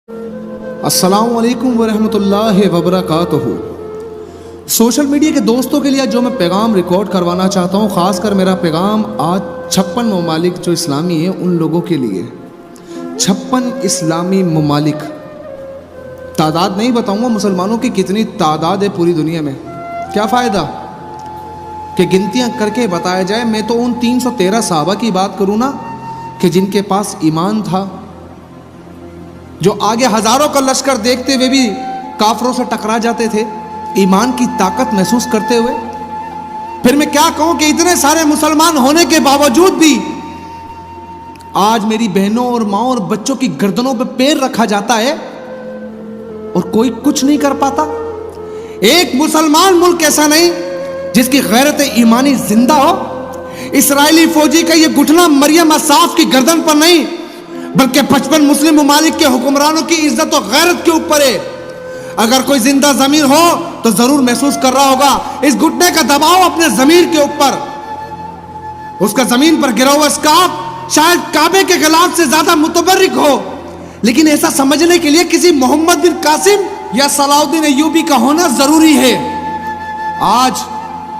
السلام علیکم ورحمۃ اللہ وبرکاتہ۔ سوشل میڈیا کے دوستوں کے لیے جو میں پیغام ریکارڈ کروانا چاہتا ہوں، خاص کر میرا پیغام آج 56 ممالک جو اسلامی ہیں ان لوگوں کے لیے۔ 56 اسلامی ممالک، تعداد نہیں بتاؤں گا مسلمانوں کی کتنی تعداد ہے پوری دنیا میں، کیا فائدہ کہ گنتیاں کر کے بتایا جائے۔ میں تو ان 313 صحابہ کی بات کروں نا کہ جن کے پاس ایمان تھا، جو آگے ہزاروں کا لشکر دیکھتے ہوئے بھی کافروں سے ٹکرا جاتے تھے ایمان کی طاقت محسوس کرتے ہوئے۔ پھر میں کیا کہوں کہ اتنے سارے مسلمان ہونے کے باوجود بھی آج میری بہنوں اور ماؤں اور بچوں کی گردنوں پہ پیر رکھا جاتا ہے اور کوئی کچھ نہیں کر پاتا۔ ایک مسلمان ملک ایسا نہیں جس کی غیرت ایمانی زندہ ہو۔ اسرائیلی فوجی کا یہ گھٹنا مریم اصاف کی گردن پر نہیں بلکہ 55 مسلم ممالک کے حکمرانوں کی عزت و غیرت کے اوپر ہے۔ اگر کوئی زندہ ضمیر ہو تو ضرور محسوس کر رہا ہوگا اس گھٹنے کا دباؤ اپنے ضمیر کے اوپر۔ اس کا زمین پر گرا ہوا اسکارف شاید کعبے کے غلاف سے زیادہ متبرک ہو، لیکن ایسا سمجھنے کے لیے کسی محمد بن قاسم یا صلاح الدین ایوبی کا ہونا ضروری ہے۔ آج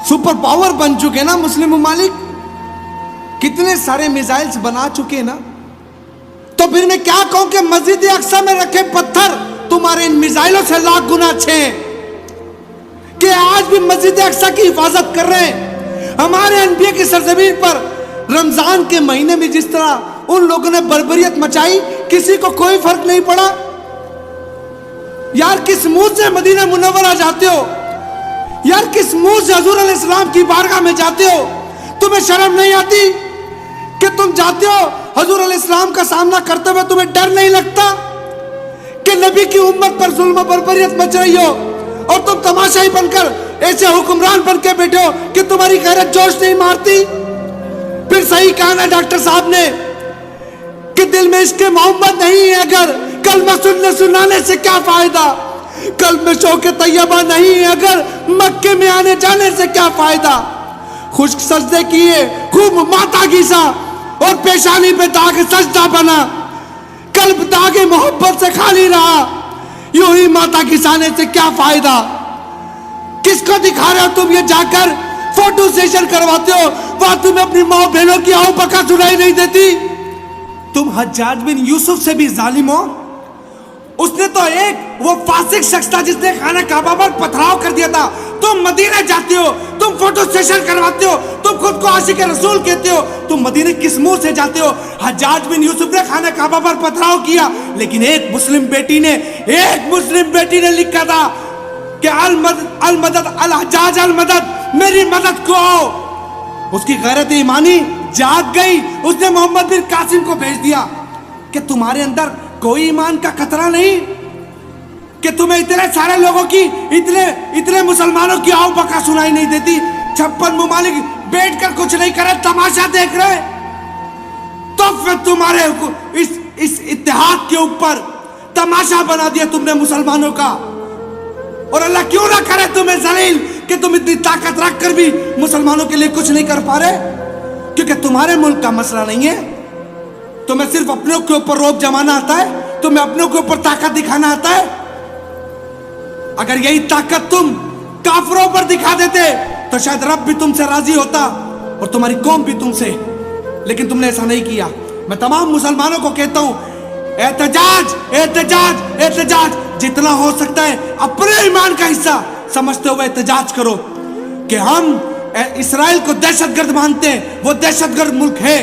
سپر پاور بن چکے نا مسلم ممالک، کتنے سارے میزائلز بنا چکے نا، تو پھر میں کیا کہوں کہ مسجد اقصی میں رکھے پتھر تمہارے ان میزائلوں سے لاکھ گنا اچھے ہیں کہ آج بھی مسجد اقصی کی حفاظت کر رہے ہیں۔ ہمارے انبیاء کی سرزمین پر رمضان کے مہینے میں جس طرح ان لوگوں نے بربریت مچائی، کسی کو کوئی فرق نہیں پڑا۔ یار کس منہ سے مدینہ منورہ جاتے ہو؟ یار کس منہ سے حضور علیہ السلام کی بارگاہ میں جاتے ہو؟ تمہیں شرم نہیں آتی کہ تم جاتے ہو حضور علیہ السلام کا سامنا کرتے ہوئے تمہیں ڈر نہیں لگتا کہ نبی کی امت پر ظلم و بربریت مچ رہی ہو اور تم تماشائی بن کر ایسے حکمران بن کے بیٹھے ہو کہ تمہاری غیرت جوش نہیں مارتی؟ پھر صحیح کہا نا ڈاکٹر صاحب نے کہ دل میں عشق محمد نہیں ہے اگر کلمہ سنانے سے کیا فائدہ؟ قلب میں شوق طیبہ نہیں ہے اگر مکے میں آنے جانے سے کیا فائدہ؟ خشک سجدے کیے خوب ماتا گھیسا اور پیشانی پہ داغ سجدہ بنا، قلب داغ محبت سے خالی رہا، یوں ہی ماتا گھسانے سے کیا فائدہ؟ کس کو دکھا رہے ہو تم یہ جا کر فوٹو سیشن کرواتے ہو؟ وہاں تمہیں اپنی ماں بہنوں کی آہو بکا سنائی نہیں دیتی؟ تم حجاج بن یوسف سے بھی ظالم ہو۔ اس نے تو ایک وہ فاسق شخص تھا جس نے خانہ کعبہ پر پتھراؤ کر دیا تھا، تم مدینہ جاتے ہو، تم فوٹو سیشن کرواتے ہو، تم خود کو عاشق رسول کہتے ہو، تم مدینہ کس منہ سے جاتے ہو؟ حجاج بن یوسف نے خانہ کعبہ پر پتھراؤ کیا، لیکن ایک مسلم بیٹی نے لکھا تھا کہ المدد الحجاج المدد، میری مدد کو آؤ۔ اس کی غیرت ایمانی جاگ گئی، اس نے محمد بن قاسم کو بھیج دیا کہ تمہارے اندر کوئی ایمان کا خطرہ نہیں کہ تمہیں اتنے سارے لوگوں کی اتنے مسلمانوں کی آؤ بکا سنائی نہیں دیتی؟ 56 ممالک بیٹھ کر کچھ نہیں کرے، تماشا دیکھ رہے، تو پھر تمہارے اس اتحاد کے اوپر تماشا بنا دیا تم نے مسلمانوں کا۔ اور اللہ کیوں نہ کرے تمہیں ذلیل کہ تم اتنی طاقت رکھ کر بھی مسلمانوں کے لیے کچھ نہیں کر پا رہے، کیونکہ تمہارے ملک کا مسئلہ نہیں ہے۔ تمہیں صرف اپنوں کے اوپر روب جمانا آتا ہے، تمہیں اپنوں کے اوپر طاقت دکھانا آتا ہے۔ اگر یہی طاقت تم کافروں پر دکھا دیتے تو شاید رب بھی تم سے راضی ہوتا اور تمہاری قوم بھی تم سے، لیکن تم نے ایسا نہیں کیا۔ میں تمام مسلمانوں کو کہتا ہوں، احتجاج احتجاج احتجاج، جتنا ہو سکتا ہے اپنے ایمان کا حصہ سمجھتے ہوئے احتجاج کرو کہ ہم اسرائیل کو دہشت گرد مانتے ہیں، وہ دہشت گرد ملک ہے،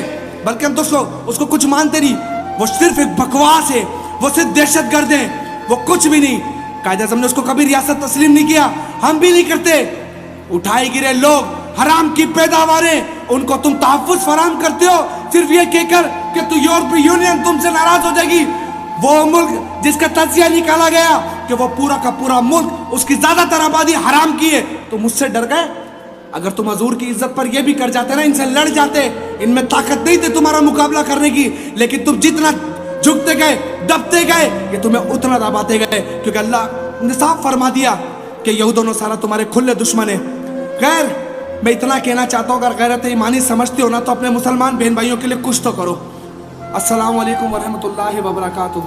بلکہ ہم تو اس کو کچھ مانتے نہیں، وہ صرف ایک بکواس ہے، وہ صرف دہشت گرد ہیں، وہ کچھ بھی نہیں۔ قائد اعظم نے اس کو کبھی ریاست تسلیم نہیں کیا، ہم بھی نہیں کرتے۔ اٹھائے گرے لوگ، حرام کی پیداواریں، ان کو تم تحفظ فراہم کرتے ہو صرف یہ کہہ کر کہ تو یورپی یونین تم سے ناراض ہو جائے گی۔ وہ ملک جس کا تجزیہ نکالا گیا کہ وہ پورا کا پورا ملک، اس کی زیادہ تر آبادی حرام کی ہے، تم اس سے ڈر گئے؟ اگر تم حضور کی عزت پر یہ بھی کر جاتے نا، ان سے لڑ جاتے، ان میں طاقت نہیں تھی تمہارا مقابلہ کرنے کی، لیکن تم جتنا جھکتے گئے، دبتے گئے، یہ تمہیں اتنا دباتے گئے، کیونکہ اللہ نے صاف فرما دیا کہ یہود و نصارہ تمہارے کھلے دشمن ہیں۔ خیر، میں اتنا کہنا چاہتا ہوں اگر غیرت ایمانی سمجھتے ہو نا تو اپنے مسلمان بہن بھائیوں کے لیے کچھ تو کرو۔ السلام علیکم ورحمۃ اللہ وبرکاتہ۔